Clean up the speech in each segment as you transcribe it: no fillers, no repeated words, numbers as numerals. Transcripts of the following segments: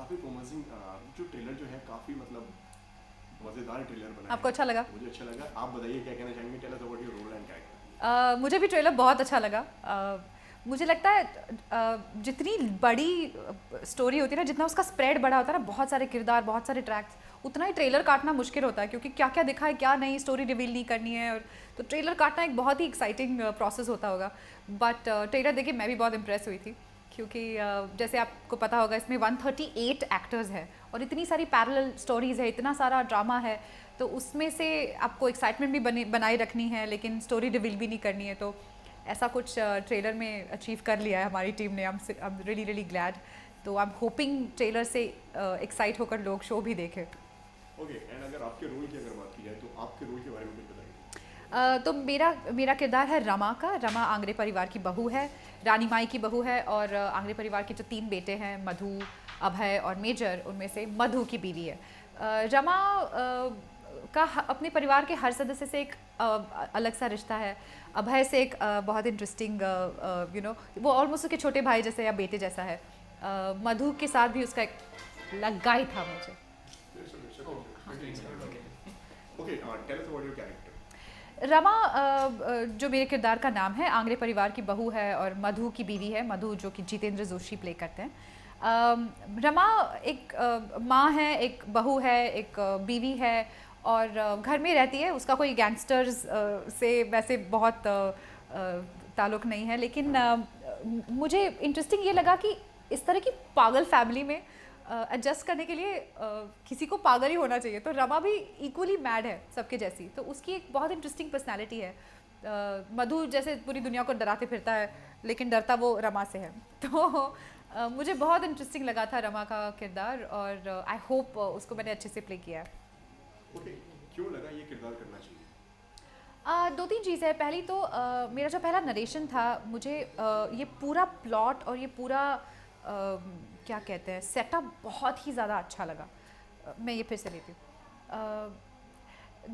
काफ़ी प्रोमिसिंग जो ट्रेलर जो है काफ़ी मतलब मज़ेदार ट्रेलर बना आपको है। अच्छा लगा? मुझे अच्छा लगा। आप बताइए क्या कहना चाहेंगे? Tell us about your role and character. मुझे भी ट्रेलर बहुत अच्छा लगा। मुझे लगता है जितनी बड़ी स्टोरी होती है ना, जितना उसका स्प्रेड बड़ा होता है ना, बहुत सारे किरदार, बहुत सारे ट्रैक्स, उतना ही ट्रेलर काटना मुश्किल होता है, क्योंकि क्या क्या दिखा है, क्या नहीं, स्टोरी रिवील नहीं करनी है। और तो ट्रेलर काटना एक बहुत ही एक्साइटिंग प्रोसेस होता होगा। बट ट्रेलर देख के मैं भी बहुत इम्प्रेस हुई थी, क्योंकि जैसे आपको पता होगा इसमें 138 एक्टर्स हैं और इतनी सारी पैरेलल स्टोरीज़ है, इतना सारा ड्रामा है। तो उसमें से आपको एक्साइटमेंट भी बनाए रखनी है, लेकिन स्टोरी रिवील भी नहीं करनी है। तो ऐसा कुछ ट्रेलर में अचीव कर लिया है हमारी टीम ने। I am really really glad. तो आई एम होपिंग ट्रेलर से एक्साइट होकर लोग शो भी देखें। ओके, एंड अगर आपके रोल की अगर बात की जाए तो आपके रोल के बारे में कुछ बताइए। तो मेरा मेरा किरदार है रमा का। रमा आंग्रे परिवार की बहू है, रानी माई की बहू है। और आंग्रे परिवार के जो 3 बेटे हैं, मधु, अभय और मेजर, उनमें से मधु की बीवी है। रमा का अपने परिवार के हर सदस्य से एक अलग सा रिश्ता है। अभय से एक बहुत इंटरेस्टिंग, वो ऑलमोस्ट उसके छोटे भाई जैसे या बेटे जैसा है। मधु के साथ भी उसका एक लगाई था मुझे। Okay, tell us about your character. Rama जो मेरे किरदार का नाम है, आंग्रे परिवार की बहू है और मधु की बीवी है। मधु जो कि जितेंद्र जोशी प्ले करते हैं। रमा एक माँ है, एक बहू है, एक बीवी है और घर में रहती है। उसका कोई गैंगस्टर्स से वैसे बहुत ताल्लुक़ नहीं है, लेकिन मुझे इंटरेस्टिंग ये लगा कि इस तरह की पागल फैमिली में एडजस्ट करने के लिए किसी को पागल ही होना चाहिए। तो रमा भी इक्वली मैड है सबके जैसी। तो उसकी एक बहुत इंटरेस्टिंग पर्सनैलिटी है। मधु जैसे पूरी दुनिया को डराते फिरता है, लेकिन डरता वो रमा से है। तो मुझे बहुत इंटरेस्टिंग लगा था रमा का किरदार, और आई होप उसको मैंने अच्छे से प्ले किया है। ओके, क्यों लगा ये किरदार करना चाहिए? 2-3 चीज़ें हैं। पहली तो मेरा जो पहला नरेशन था, मुझे ये पूरा प्लॉट और ये पूरा क्या कहते हैं, सेटअप बहुत ही ज़्यादा अच्छा लगा। मैं ये फिर से लेती हूँ।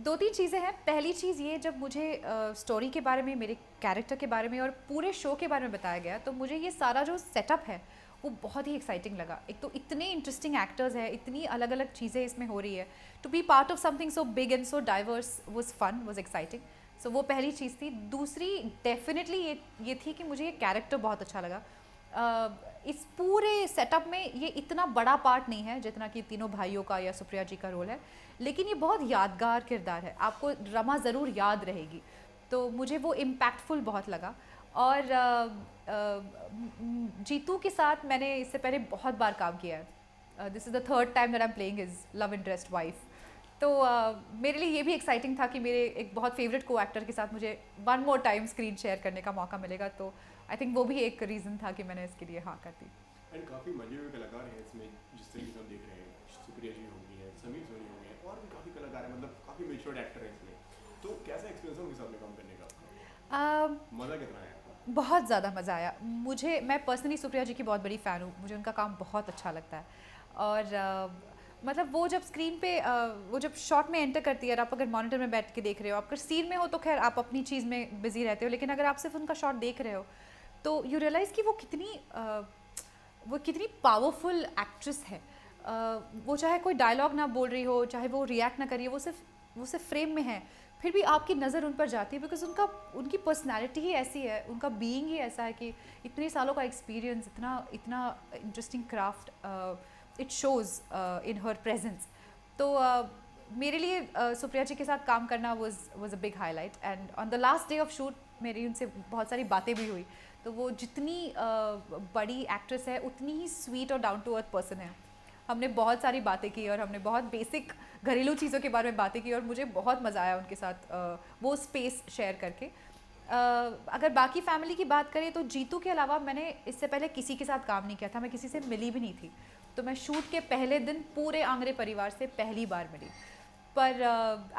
2-3 चीज़ें हैं। पहली चीज़ ये, जब मुझे स्टोरी के बारे में, मेरे कैरेक्टर के बारे में और पूरे शो के बारे में बताया गया, तो मुझे ये सारा जो सेटअप है वो बहुत ही एक्साइटिंग लगा। एक तो इतने इंटरेस्टिंग एक्टर्स हैं, इतनी अलग अलग चीज़ें इसमें हो रही है। To be part of something so big and so diverse was fun, was exciting. So वो पहली चीज़ थी। दूसरी डेफिनेटली ये थी कि मुझे ये कैरेक्टर बहुत अच्छा लगा। इस पूरे सेटअप में ये इतना बड़ा पार्ट नहीं है जितना कि तीनों भाइयों का या सुप्रिया जी का रोल है, लेकिन ये बहुत यादगार किरदार है। आपको रमा ज़रूर याद रहेगी। तो मुझे वो इम्पैक्टफुल बहुत लगा। और जीतू के साथ मैंने इससे पहले बहुत बार काम किया है। This is the third time that I am playing his love interest wife. तो मेरे लिए ये भी एक्साइटिंग था कि मेरे एक बहुत फेवरेट को एक्टर के साथ मुझे one more time screen share करने का मौका मिलेगा। तो आई थिंक वो भी एक रीज़न था कि मैंने इसके लिए हाँ कर दी। एंड काफ़ी मजे हुए कलाकार हैं इसमें, जिस तरीके से हम देख रहे हैं। सुप्रिया जी हो गई हैं, समीर सोनी हो गए हैं, और भी काफ़ी कलाकार हैं, मतलब काफ़ी मेच्योर्ड एक्टर हैं इसमें। तो कैसा एक्सपीरियंस है उनके साथ में काम करने का आपका? मज़ा कितना आया? बहुत ज़्यादा मज़ा आया मैं पर्सनली सुप्रिया जी की बहुत बड़ी फ़ैन हूँ। मुझे उनका काम बहुत अच्छा लगता है। और मतलब वो जब स्क्रीन पे वो जब शॉट में एंटर करती है, और आप अगर मॉनिटर में बैठ के देख रहे हो, आप अगर सीन में हो तो खैर आप अपनी चीज़ में बिजी रहते हो, लेकिन अगर आप सिर्फ उनका शॉट देख रहे हो तो यू रियलाइज़ कि वो कितनी पावरफुल एक्ट्रेस है। वो चाहे कोई डायलॉग ना बोल रही हो, चाहे वो रिएक्ट ना करिए, वो सिर्फ फ्रेम में है, फिर भी आपकी नज़र उन पर जाती है, बिकॉज उनकी पर्सनैलिटी ही ऐसी है, उनका बीइंग ही ऐसा है कि इतने सालों का एक्सपीरियंस, इतना इतना interesting craft, it shows in her presence. तो मेरे लिए सुप्रिया जी के साथ काम करना was a big highlight. And on the last day of shoot मेरी उनसे बहुत सारी बातें भी हुई। तो वो जितनी बड़ी एक्ट्रेस है, उतनी ही स्वीट और डाउन टू अर्थ पर्सन है। हमने बहुत सारी बातें की और हमने बहुत बेसिक घरेलू चीज़ों के बारे में बातें की, और मुझे बहुत मज़ा आया उनके साथ वो स्पेस शेयर करके। अगर बाकी फैमिली की बात करें तो जीतू के अलावा मैंने इससे पहले किसी के साथ काम नहीं किया था, मैं किसी से मिली भी नहीं थी। तो मैं शूट के पहले दिन पूरे आंग्रे परिवार से पहली बार मिली। पर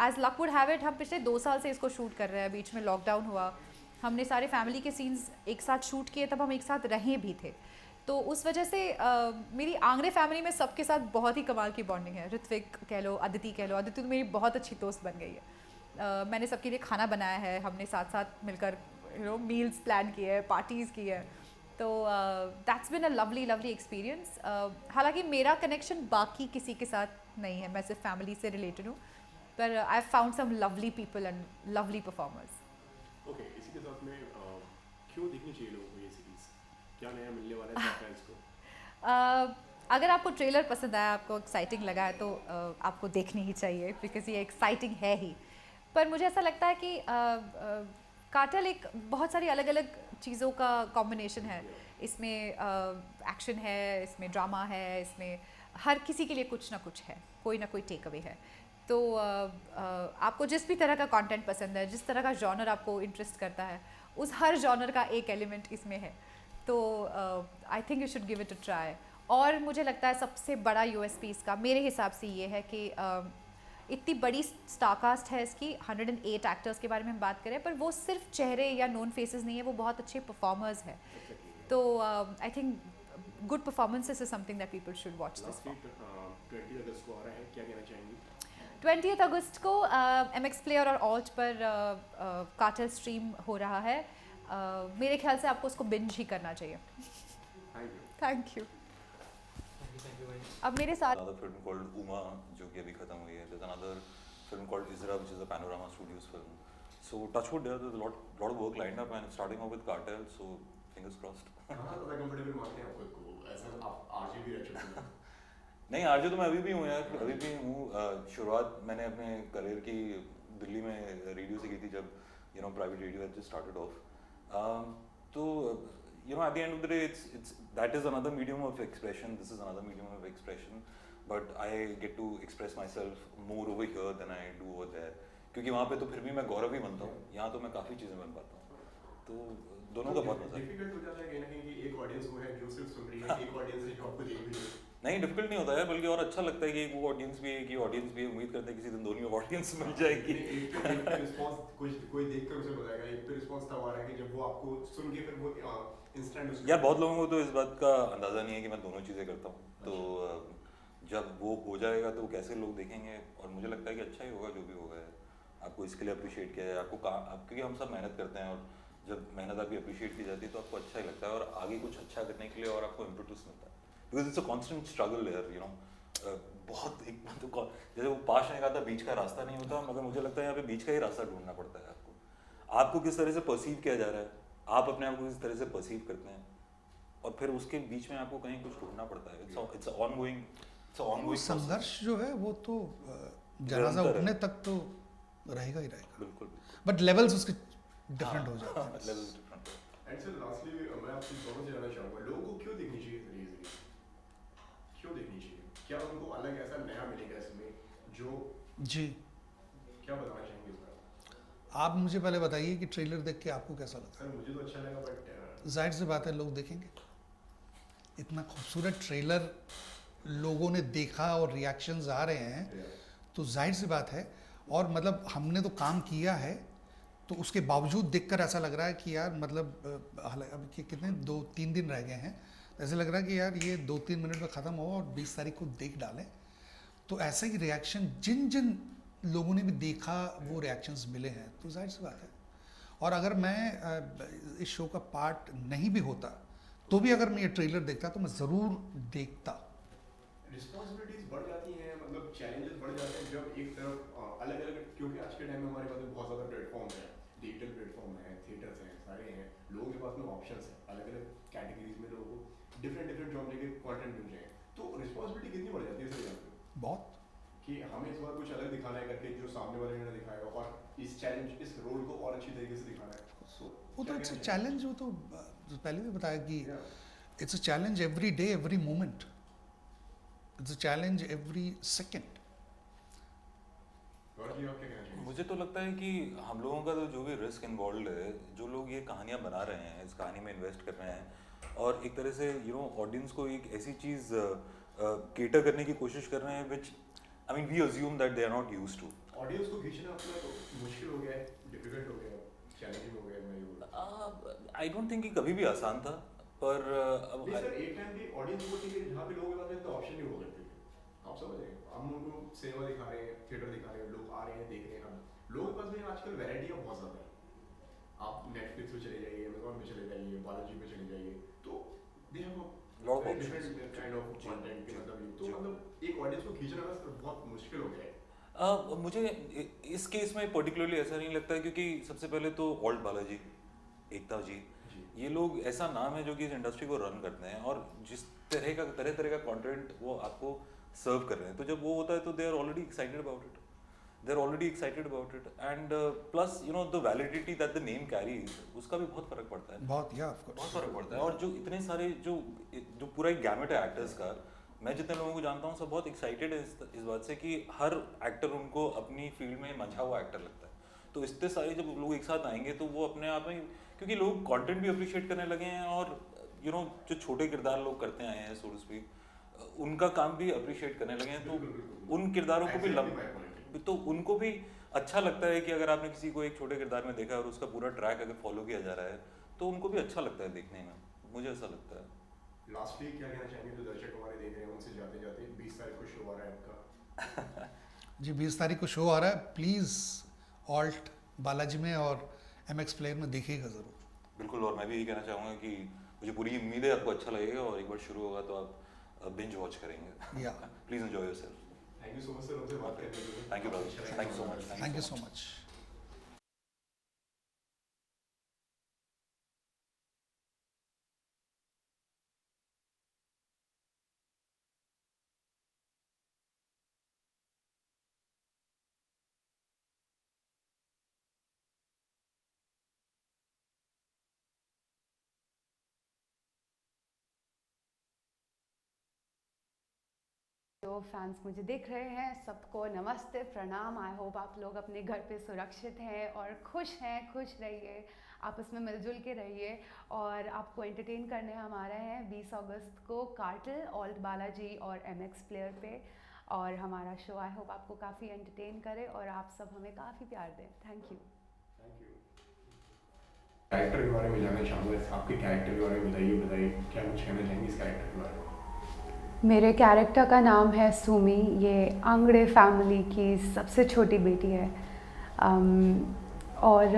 as luck would have it, हम पिछले 2 साल से इसको शूट कर रहे हैं। बीच में लॉकडाउन हुआ, हमने सारे फैमिली के सीन्स एक साथ शूट किए, तब हम एक साथ रहे भी थे। तो उस वजह से मेरी आंग्रे फैमिली में सबके साथ बहुत ही कमाल की बॉन्डिंग है। ऋत्विक कह लो, अदिति कह लो। अदिति तो मेरी बहुत अच्छी दोस्त बन गई है। मैंने सबके लिए खाना बनाया है, हमने साथ साथ मिलकर मील्स प्लान किए हैं, पार्टीज़ की है। तो that's bin a lovely lovely experience. हालांकि मेरा कनेक्शन बाकी किसी के साथ नहीं है, मैं सिर्फ फैमिली से रिलेटेड हूँ, पर I have found some lovely people and lovely performers. Okay, इसी के साथ में क्यों देखनी चाहिए लोगों को ये सीरीज? क्या नया मिलने वाला है फैंस को? अगर आपको ट्रेलर पसंद आया, आपको एक्साइटिंग लगा है, तो आपको देखनी ही चाहिए, बिकॉज ये एक्साइटिंग है ही। पर मुझे ऐसा लगता है कि कार्टेल एक बहुत सारी अलग अलग चीज़ों का कॉम्बिनेशन है। इसमें एक्शन है, इसमें ड्रामा है, इसमें हर किसी के लिए कुछ ना कुछ है, कोई ना कोई टेक अवे है। तो आपको जिस भी तरह का कंटेंट पसंद है, जिस तरह का जॉनर आपको इंटरेस्ट करता है, उस हर जॉनर का एक एलिमेंट इसमें है। तो I think you should give it a try. और मुझे लगता है सबसे बड़ा यूएसपी इसका मेरे हिसाब से ये है कि इतनी बड़ी स्टारकास्ट है इसकी, 108 एक्टर्स के बारे में हम बात करें, पर वो सिर्फ चेहरे या नोन फेसेस नहीं है, वो बहुत अच्छे परफॉर्मर्स हैं। तो I think good performances is something that people should watch this for. 20 अगस्त को आ रहा है, क्या कहना चाहेंगी? 20 अगस्त को MX प्लेयर और ऑल्ट पर कार्टेल स्ट्रीम हो रहा है। मेरे ख्याल से आपको उसको बिंज ही करना चाहिए। Thank you. अब मेरे साथ another film called Uma जो कि अभी खत्म हुई है. There's another film called Isra which is a Panorama Studios film. So touchwood, there's a lot of work lined up and starting off with Cartel, so fingers crossed. हाँ, तो comfortable मानते हैं आप खुद को, ऐसा आप आरजे भी रह चुके हैं। नहीं आरजे तो मैं अभी भी हूँ यार, अभी भी हूँ. शुरुआत मैंने अपने करियर की दिल्ली में रेडियो से की थी जब private radio had just started off. तो at the end of the day, that is another medium of expression. This is another medium of expression. But I get to express myself more over here than I do over there. क्योंकि वहाँ पे तो फिर भी मैं गौरव ही बनता हूँ, यहाँ तो मैं काफ़ी चीज़ें बन पाता हूँ. तो दोनों का बहुत मजा है. डिफिकल्ट हो जाता है कहीं ना कहीं कि एक ऑडियंस वो है जो सिर्फ सुन रही है, एक ऑडियंस है जो आपको देख भी रही है. नहीं डिफिकल्ट नहीं होता है, बल्कि और अच्छा लगता है कि वो ऑडियंस भी है, कि ऑडियंस भी है. उम्मीद करते हैं किसी दिन दोनों ऑडियंस मिल जाएगी. एक तो रिस्पांस कोई देखकर उसे बताएगा, एक तो रिस्पांस तब आ रहा है कि जब वो आपको सुन के फिर वो इंस्टेंट यार बहुत लोगों को तो इस बात का अंदाज़ा नहीं है कि मैं दोनों चीज़ें करता हूँ. तो जब वो हो जाएगा तो कैसे लोग देखेंगे, और मुझे लगता है कि अच्छा ही होगा जो भी होगा. आपको इसके लिए अप्रिशिएट किया जाए, आपको क्योंकि हम सब मेहनत करते हैं, और जब मेहनत आपकी अप्रिशिएट की जाती है तो आपको अच्छा ही लगता है, और आगे कुछ अच्छा करने के लिए और आपको इम्पटस मिलता है. Because it's a constant struggle there, बहुत एक तो जैसे वो पास ने कहा था बीच का रास्ता नहीं होता, मगर मुझे लगता है यहाँ पे बीच का ही रास्ता ढूंढना पड़ता है. आपको किस तरह से परसीव किया जा रहा है, आप अपने आप को किस तरह से परसीव करते हैं, और फिर उसके बीच में आपको कहीं कुछ ढूंढना पड़ता है. इट्स ऑनगोइंग संघर्ष जो है वो तो जनाजा उठने तक तो रहेगा ही रहेगा. बिल्कुल. बट लेवल्स उसके डिफरेंट हो जाते हैं. Levels different. And sir lastly मैं आपसे दोनों से जानना चाहूँगा, लोगों को क्यों देखनी चाहिए सीरीज? क्यों देखनी चाहिए? क्या उनको अलग ऐसा नया मिलेगा इसमें जो जी क्या बताना चाहेंगे इस बार? आप मुझे पहले बताइए कि ट्रेलर देख के आपको कैसा लगा. सर मुझे तो अच्छा लगा, बट जाहिर सी बात है लोग देखेंगे. इतना खूबसूरत ट्रेलर लोगों ने देखा और रिएक्शंस आ रहे हैं, तो जाहिर सी बात है. और मतलब हमने तो काम किया है, तो उसके बावजूद देखकर ऐसा लग रहा है कि यार मतलब अब कितने 2-3 दिन रह गए हैं, ऐसे लग रहा है कि यार ये 2-3 मिनट में ख़त्म हो और 20 तारीख को देख डालें. तो ऐसा ही रिएक्शन जिन जिन लोगों ने भी देखा वो रिएक्शंस मिले हैं, तो जाहिर सी बात है. और अगर मैं इस शो का पार्ट नहीं भी होता तो भी अगर मैं ये ट्रेलर देखता तो मैं ज़रूर देखता. रिस्पॉन्सिबिलिटीज बढ़ जाती हैं, मतलब चैलेंजेस बढ़ जाते हैं जब एक तरफ अलग अलग, क्योंकि आज के टाइम में हमारे पास बहुत ज़्यादा प्लेटफॉर्म है, डिजिटल प्लेटफॉर्म है, थिएटर्स हैं, सारे हैं, लोगों के पास में ऑप्शंस हैं, अलग अलग कैटेगरीज में लोगों को डिफरेंट जॉनर के कंटेंट मिल जाए, तो रिस्पॉन्सिबिलिटी कितनी बढ़ जाती है सर यहाँ पे बहुत कि हमें इस बार कुछ अलग दिखाना है करके जो सामने वाले ने दिखाया, और इस चैलेंज, इस रोल को और अच्छी तरीके से दिखाना है. वो तो इट्स अ चैलेंज. वो तो पहले भी बताया कि it's a challenge every day every moment. It's a challenge every second. मुझे तो लगता है कि हम लोगों का तो जो भी रिस्क इन्वॉल्व है, जो लोग ये कहानियाँ बना रहे हैं, इस कहानी में इन्वेस्ट कर रहे हैं, और एक तरह से ऑडियंस को एक ऐसी चीज़ केटर करने की कोशिश कर रहे हैं which I mean we assume that they are not used to. Audience को खींचना अपना तो मुश्किल हो गया है, डिफिकल्ट हो गया है, चैलेंजिंग हो गया है. आई डोंट थिंक कि कभी भी आसान था, पर अब सर एक टाइम पे ऑडियंस वो थी कि जहाँ पे लोगों के पास इतना ऑप्शन नहीं हुआ करते थे. आप समझ रहे हैं, हम उनको सिनेमा दिखा रहे हैं, थिएटर दिखा रहे हैं, लोग आ रहे हैं, देख रहे हैं. अब लोगों के पास में आजकल वैरायटी बहुत ज़्यादा है. आप नेटफ्लिक्स पे चले जाइए, अमेजॉन पे चले जाइए, बालाजी पे चले जाइए, तो they have Lot of a options. Different kind of content के मतलब तो जी. मतलब एक ऑडियंस को खींचना ना बहुत मुश्किल हो गया है। मुझे इस केस में पर्टिकुलरली ऐसा नहीं लगता है क्योंकि सबसे पहले तो ऑल्ट बालाजी, एकता जी, ये लोग ऐसा नाम है जो कि इस इंडस्ट्री को रन करते हैं और जिस तरह तरह का कंटेंट वो आपको सर्व कर रहे हैं, तो जब वो होता है तो they are already excited about it and plus you know the validity that the name carries, उसका भी बहुत फर्क पड़ता है। बहुत या ऑफ बहुत कोर्स फर्क पड़ता है और जो इतने सारे जो पूरा एक गैमेट है एक्टर्स का, मैं जितने लोगों को जानता हूँ सब बहुत एक्साइटेड है इस बात से कि हर एक्टर उनको अपनी फील्ड में मंझा हुआ एक्टर लगता है। तो इतने सारे जब लोग एक साथ आएंगे तो वो अपने आप में, क्योंकि लोग कंटेंट भी अप्रिशिएट करने लगे हैं और यू नो जो छोटे किरदार लोग करते आए हैं सो टू स्पीक, उनका काम भी अप्रिशिएट करने लगे हैं, तो उन किरदारों को भी तो उनको भी अच्छा लगता है कि अगर आपने किसी को एक छोटे किरदार में देखा और उसका पूरा ट्रैक अगर फॉलो किया जा रहा है तो उनको भी अच्छा लगता है देखने में, मुझे ऐसा लगता है। लास्टली क्या कहना चाहेंगे जो दर्शक हमारे देख रहे हैं उनसे जाते जाते 20 तारीख को शो आ रहा है आपका? जी 20 तारीख को शो आ रहा है, प्लीज़ ऑल्ट बालाजी में और MX प्लेयर में देखिएगा ज़रूर। बिल्कुल, और मैं भी यही कहना चाहूँगा कि मुझे पूरी उम्मीद है आपको अच्छा लगेगा और एक बार शुरू होगा तो आप बिंज वॉच करेंगे। या please enjoy yourself. Thank you so much sir, हमसे बात करने के लिए। Thank you brother, thank you so much. Thank you so much. जो फैंस मुझे देख रहे हैं सबको नमस्ते प्रणाम। आई होप आप लोग अपने घर पे सुरक्षित हैं और खुश रहिए, आपस में मिलजुल के रहिए और आपको एंटरटेन करने हम आ रहे हैं 20 अगस्त को कार्टल, ऑल्ट बालाजी और MX प्लेयर पे, और हमारा शो आई होप आपको काफ़ी एंटरटेन करे और आप सब हमें काफ़ी प्यार दें। Thank you. कैरेक्टर के बारे में जानना चाहूँगा, आपके कैरेक्टर के बारे में बताइए क्या कुछ कहना चाहेंगे इस कैरेक्टर के बारे में? मेरे कैरेक्टर का नाम है सुमी। ये आंगड़े फैमिली की सबसे छोटी बेटी है और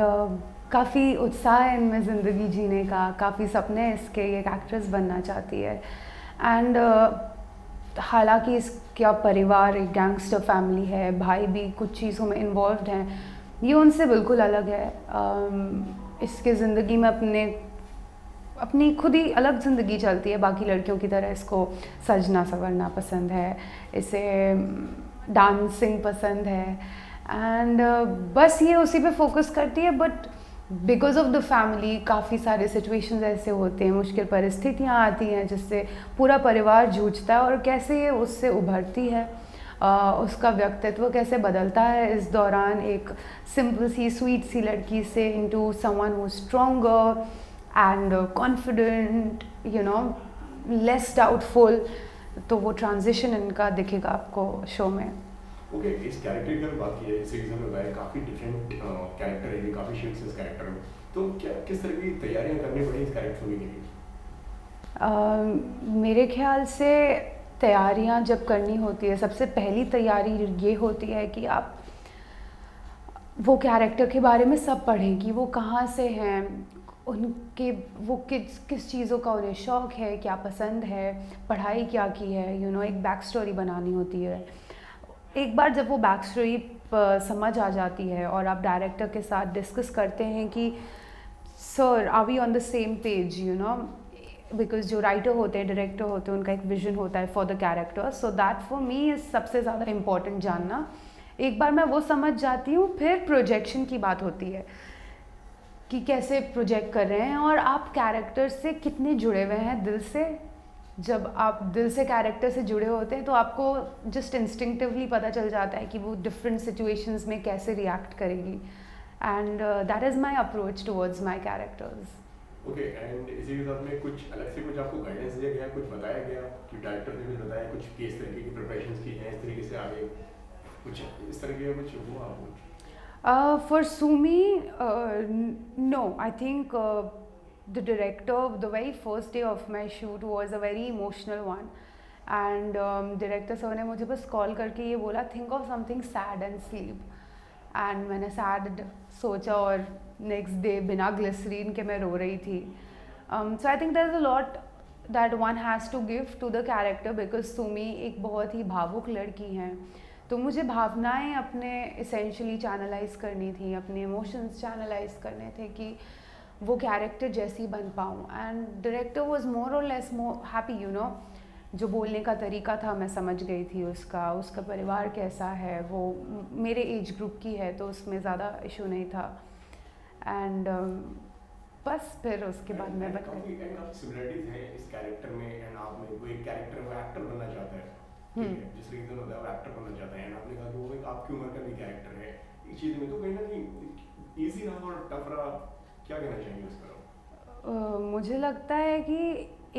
काफ़ी उत्साह है इनमें ज़िंदगी जीने का, काफ़ी सपने इसके, ये एक्ट्रेस बनना चाहती है एंड हालांकि इसका परिवार एक गैंगस्टर फैमिली है, भाई भी कुछ चीज़ों में इन्वॉल्व हैं, ये उनसे बिल्कुल अलग है। इसके ज़िंदगी में अपनी खुद ही अलग ज़िंदगी चलती है बाकी लड़कियों की तरह। इसको सजना संवरना पसंद है, इसे डांसिंग पसंद है एंड बस ये उसी पे फोकस करती है। But because of the family काफ़ी सारे सिचुएशंस ऐसे होते हैं, मुश्किल परिस्थितियाँ आती हैं जिससे पूरा परिवार जूझता है और कैसे ये उससे उभरती है, उसका व्यक्तित्व कैसे बदलता है इस दौरान, एक सिंपल सी स्वीट सी लड़की से into someone who stronger and confident, you know, less doubtful. तो वो ट्रांजिशन इनका दिखेगा आपको शो में। ओके, इस कैरेक्टर की अगर बात की जाए, इस सीजन में भाई काफ़ी डिफरेंट कैरेक्टर है, काफ़ी शेड्स इस कैरेक्टर में, तो क्या किस तरह की तैयारियां करनी पड़ी इस कैरेक्टर के लिए? मेरे ख्याल से तैयारियां जब करनी होती है, सबसे पहली तैयारी ये होती है कि आप वो कैरेक्टर के बारे में सब पढ़ें कि वो कहाँ से हैं, उनके वो किस चीज़ों का उन्हें शौक़ है, क्या पसंद है, पढ़ाई क्या की है, यू नो, एक बैक स्टोरी बनानी होती है। एक बार जब वो बैक स्टोरी समझ आ जाती है और आप डायरेक्टर के साथ डिस्कस करते हैं कि sir are we on the same page, you know, because जो राइटर होते हैं, डायरेक्टर होते हैं, उनका एक विजन होता है for the character. So that for me is सबसे ज़्यादा इम्पॉर्टेंट जानना। एक बार मैं वो समझ जाती हूँ, फिर प्रोजेक्शन की बात होती है कि कैसे प्रोजेक्ट कर रहे हैं और आप कैरेक्टर से कितने जुड़े हुए हैं दिल से। जब आप दिल से कैरेक्टर से जुड़े होते हैं तो आपको जस्ट इंस्टिंक्टिवली पता चल जाता है कि वो डिफरेंट सिचुएशंस में कैसे रिएक्ट करेगी and that is my approach towards my characters. Okay, and इसी के साथ में कुछ अलग से कुछ आपको गाइडेंस दिया गया, कुछ बताया गया कि डायरेक्टर ने कुछ बताया, कुछ किस तरीके की प्रिपरेशंस की हैं, इस तरीके से आगे कुछ इस तरह का कुछ हुआ आपको? For Sumi, no, I think the director, the very first day of my shoot was a very emotional one and director sir ने मुझे बस कॉल करके ये बोला think of something sad and sleep and मैंने sad सोचा और next day बिना ग्लिसरीन के मैं रो रही थी So I think there's a lot that one has to give to the character because Sumi एक बहुत ही भावुक लड़की हैं, तो मुझे भावनाएं अपने essentially channelize करनी थी, अपने emotions channelize करने थे कि वो character जैसी बन पाऊँ. And director was more or less more happy, you know. जो बोलने का तरीका था मैं समझ गई थी उसका परिवार कैसा है, वो मेरे एज ग्रुप की है तो उसमें ज़्यादा इशू नहीं था. एंड बस फिर उसके बाद मैं काफी सिमिलरिटीज हैं इस कैरेक्टर में एंड आप में. वो एक कैरेक्टर वो एक्टर बनना चाहता है, ठीक है, जिस रीजन होता है वो एक्टर बनना चाहता है. एंड आपने कहा कि वो एक आपकी उम्र का भी कैरेक्टर है. इस चीज़ में तो कहीं ना कहीं इजी रहा और टफ रहा, क्या कहना चाहेंगे उस पर? मुझे लगता है कि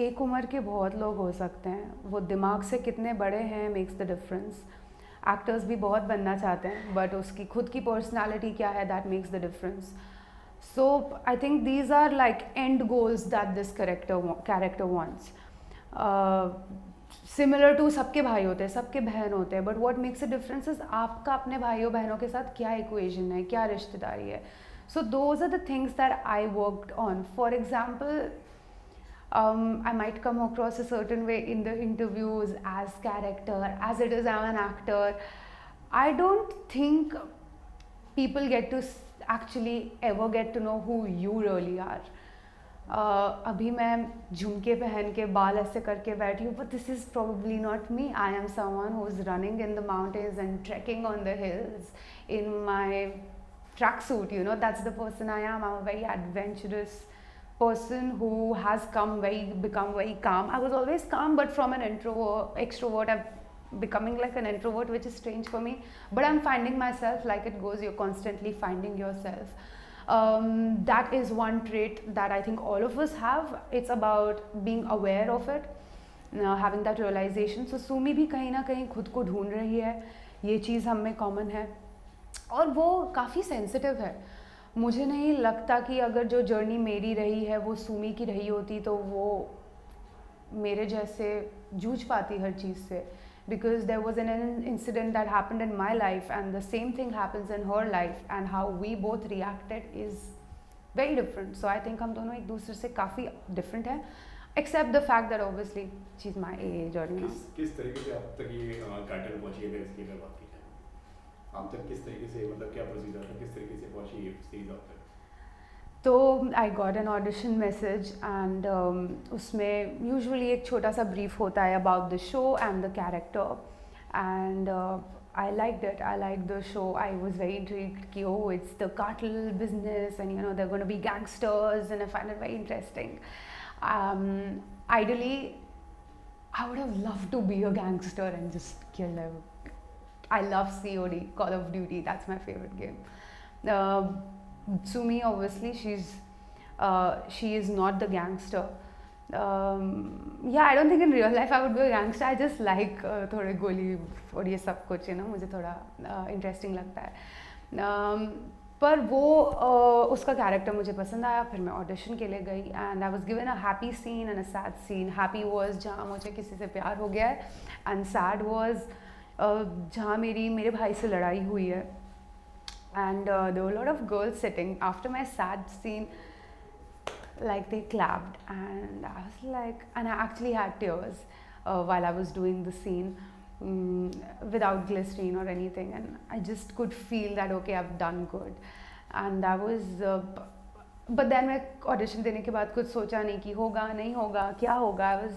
एक उम्र के बहुत लोग हो सकते हैं, वो दिमाग से कितने बड़े हैं मेक्स द डिफरेंस. एक्टर्स भी बहुत बनना चाहते हैं बट उसकी खुद की पर्सनालिटी क्या है that makes the difference. So I think these are like and goals that this character wants. Similar to सबके भाई होते हैं, सबके बहन होते हैं, but what makes a difference is आपका अपने भाइयों बहनों के साथ क्या इक्वेशन है, क्या रिश्तेदारी है. So those are the things that I worked on. For example, I might come across a certain way in the interviews as character, as it is I'm an actor. I don't think people get to actually ever get to know who you really are. अभी मैं झुमके पहन के बाल ऐसे करके बैठी हूँ, but this is probably not me. I am someone who is running in the mountains and trekking on the hills in my tracksuit. You know, that's the person I am. I'm a very adventurous person who has become very calm. I was always calm, but from an extrovert, I'm becoming like an introvert, which is strange for me. But I'm finding myself. Like it goes, you're constantly finding yourself. That is one trait that I think all of us have. It's about being aware of it, having that realization. So Sumi भी कहीं ना कहीं खुद को ढूंढ रही है, ये चीज़ हम में कॉमन है और वो काफ़ी सेंसिटिव है. मुझे नहीं लगता कि अगर जो जर्नी मेरी रही है वो सुमी की रही होती तो वो मेरे जैसे जूझ पाती हर चीज़ से. Because there was an incident that happened in my life and the same thing happens in her life and how we both reacted is very different. So I think हम दोनों एक दूसरे से काफ़ी डिफरेंट हैं, except the fact that obviously she is my age. और किस तरीके से अब तक ये टाइटल पहुंची है इसकी अगर बात की जाए, आप तक किस तरीके से, मतलब क्या प्रोसीजर था, किस तरीके से पहुंची ये सीरीज आप तक? तो I got an audition message and उसमें यूजुअली एक छोटा सा ब्रीफ होता है about the show and the character. And I liked it. I liked the show. I was very intrigued कि oh, it's the cartel business and you know they're going to be gangsters and I find it very interesting. Ideally, I would have loved to be a gangster and just kill them. I love COD, Call of Duty. That's my favorite game. Sumi, obviously, she is not the gangster. Yeah, I don't think in real life I would be a gangster. I just like थोड़े गोली और ये सब कुछ, you know, मुझे थोड़ा interesting लगता है. पर वो उसका कैरेक्टर मुझे पसंद आया. फिर मैं ऑडिशन के लिए गई and I was given a happy scene and a sad scene. Happy was जहाँ मुझे किसी से प्यार हो गया है एंड सैड वाज जहाँ मेरे भाई से लड़ाई हुई है. And there were a lot of girls sitting after my sad scene, like they clapped and I was like, and I actually had tears while I was doing the scene without glycerine or anything, and I just could feel that okay, I've done good. And that was but then मैं audition देने के बाद कुछ सोचा नहीं कि होगा नहीं होगा क्या होगा. I was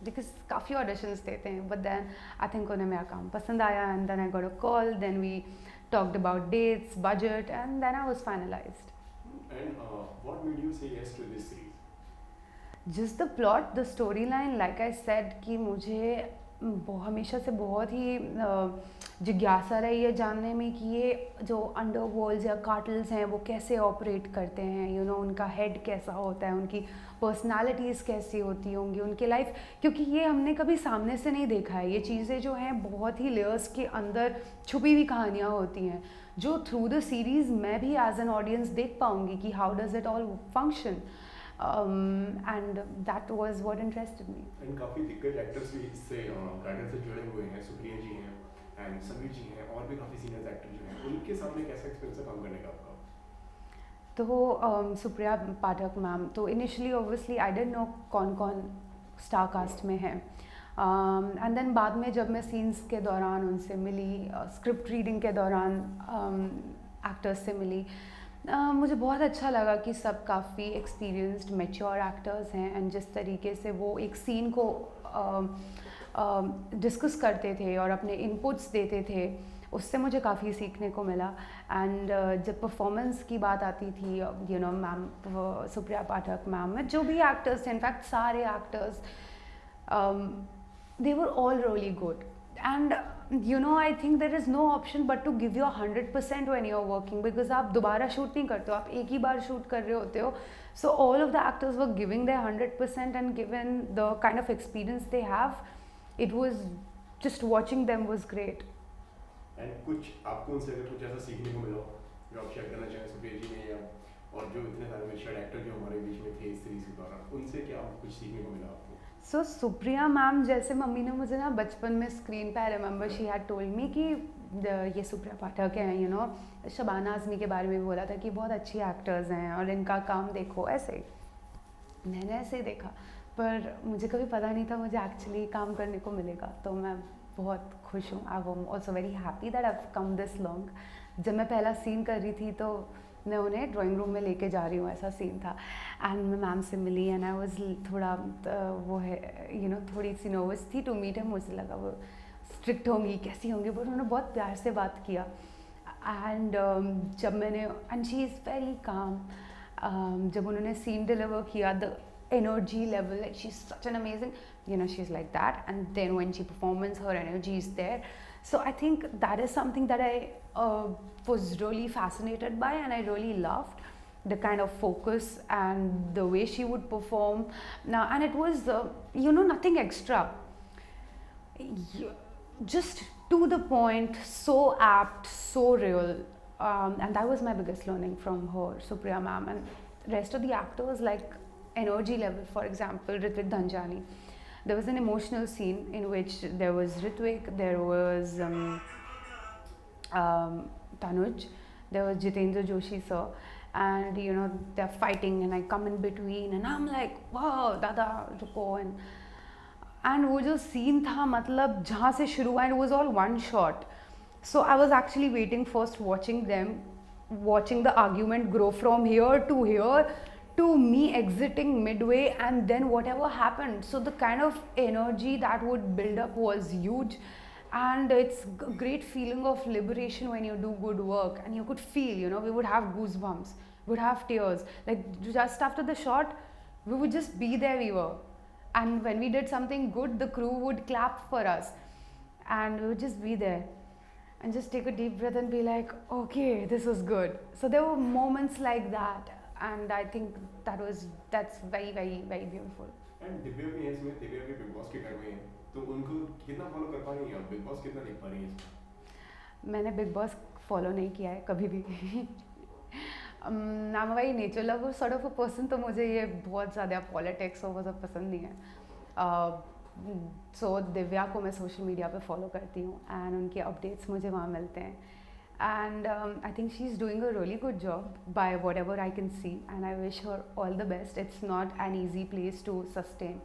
because काफ़ी auditions देते हैं, but then I think उन्हें मेरा काम पसंद आया and then I got a call, then we talked about dates, budget, and then I was finalized. And what made you say yes to this series? Just the plot, the storyline. Like I said कि मुझे हमेशा से बहुत ही जिज्ञासा रही है जानने में कि ये जो अंडरवर्ल्ड्स या कार्टल्स हैं वो कैसे ऑपरेट करते हैं. यू नो, उनका हेड कैसा होता है, उनकी पर्सनालिटीज़ कैसी होती होंगी, उनकी लाइफ, क्योंकि ये हमने कभी सामने से नहीं देखा है. ये चीज़ें जो हैं बहुत ही लेयर्स के अंदर छुपी हुई कहानियाँ होती हैं जो थ्रू द सीरीज़ मैं भी एज एन ऑडियंस देख पाऊँगी कि how does it all function. And that was what interested me. And काफ़ी दिग्गज एक्टर्स भी इससे टाइटल से जुड़े हुए हैं. सुप्रिया जी हैं एंड समीर जी हैं और भी काफ़ी सीनियर एक्टर जो हैं. उनके सामने कैसा एक्सपीरियंस है काम करने का आपका? तो सुप्रिया पाठक मैम, तो initially obviously I didn't know कौन कौन स्टार कास्ट में है, एंड देन बाद में जब मैं सीन्स के दौरान उनसे मिली, स्क्रिप्ट रीडिंग के दौरान एक्टर्स से मिली, मुझे बहुत अच्छा लगा कि सब काफ़ी एक्सपीरियंस्ड मैच्योर एक्टर्स हैं, एंड जिस तरीके से वो एक सीन को डिस्कस करते थे और अपने इनपुट्स देते थे, उससे मुझे काफ़ी सीखने को मिला। एंड जब परफॉर्मेंस की बात आती थी, you know ma'am, Supriya Pathak ma'am में जो भी एक्टर्स थे, इनफैक्ट सारे actors, they were all really good, and you know I think there is no option but to give your 100% when you're working, because आप दोबारा शूट नहीं करते हो, आप एक ही बार शूट कर रहे होते हो. So all of the actors were giving their 100%, and given the kind of experience they have, it was just watching them was great. And कुछ आपको उनसे अगर कुछ ऐसा सीखने को मिला हो जो आप शेयर करना चाहें सुप्रिया जी ने, या और जो इतने सारे मेच्योर्ड एक्टर जो हमारे बीच में थे इस सीरीज के दौरान, उनसे क्या कुछ सीखने को मिला आपको? सो सुप्रिया मैम, जैसे मम्मी ने मुझे ना बचपन में स्क्रीन पे, I remember she had told me कि ये सुप्रिया पाठक हैं, यू नो, शबाना आज़मी के बारे में भी बोला था कि बहुत अच्छी एक्टर्स हैं और इनका काम देखो, ऐसे मैंने ऐसे ही देखा, पर मुझे कभी पता नहीं था मुझे एक्चुअली काम करने को मिलेगा, तो मैं बहुत खुश हूँ. I am also very happy that I have come this long. जब मैं पहला सीन कर रही थी तो मैं उन्हें ड्राइंग रूम में लेके जा रही हूँ, ऐसा सीन था, एंड मैं मैम से मिली, एंड आई वाज थोड़ा वो है, यू नो, थोड़ी सी नर्वस थी टू मीट हिम. मुझे लगा वो स्ट्रिक्ट होंगी, कैसी होंगी, बट उन्होंने बहुत प्यार से बात किया. एंड जब मैंने, and she is very calm, जब उन्होंने सीन डिलीवर किया, the energy level, like she's such an amazing, you know, she's like that, and then when she performs, her energy is there. So I think that is something that I was really fascinated by, and I really loved the kind of focus and the way she would perform. Now, and it was, you know, nothing extra, just to the point, so apt, so real, and that was my biggest learning from her, Supriya ma'am. And rest of the actors, like energy level, for example, Ritwik Dhanjani, there was an emotional scene in which there was Ritwik, there was Tanuj, there was Jitendra Joshi sir, and you know, they're fighting and I come in between and I'm like, wow, dada रुको, and वो जो scene था, मतलब जहाँ से शुरू हुआ, and it was all one shot, so I was actually waiting first, watching them, watching the argument grow from here to here to me exiting midway, and then whatever happened. So the kind of energy that would build up was huge, and it's a great feeling of liberation when you do good work, and you could feel, you know, we would have goosebumps, we would have tears, like just after the shot we would just be there, we were, and when we did something good, the crew would clap for us, and we would just be there and just take a deep breath and be like, okay, this was good. So there were moments like that, and I think that's very, very, very beautiful. And Divya भी है इसमें, दिव्या भी big boss के घर में है, तो उनको कितना फॉलो कर पा रही हैं आप, बिग बॉस कितना देख पा रही हैं? मैंने बिग बॉस फॉलो नहीं किया है कभी भी. I am very nature lover sort of a person, तो मुझे ये बहुत ज़्यादा पॉलिटिक्स और वो सब पसंद नहीं है. सो दिव्या को मैं सोशल मीडिया पे फॉलो करती हूँ, एंड उनके अपडेट्स मुझे वहाँ मिलते हैं, and I think she's doing a really good job by whatever I can see, and I wish her all the best. It's not an easy place to sustain.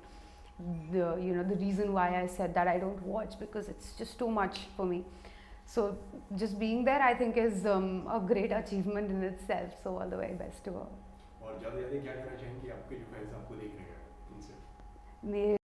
The reason why I said that I don't watch, because it's just too much for me. So just being there, I think, is a great achievement in itself. So all the very best to her. और ज़्यादा क्या कहना चाहेंगे आपके जो fans आपको देख रहे हैं उनसे? मेरे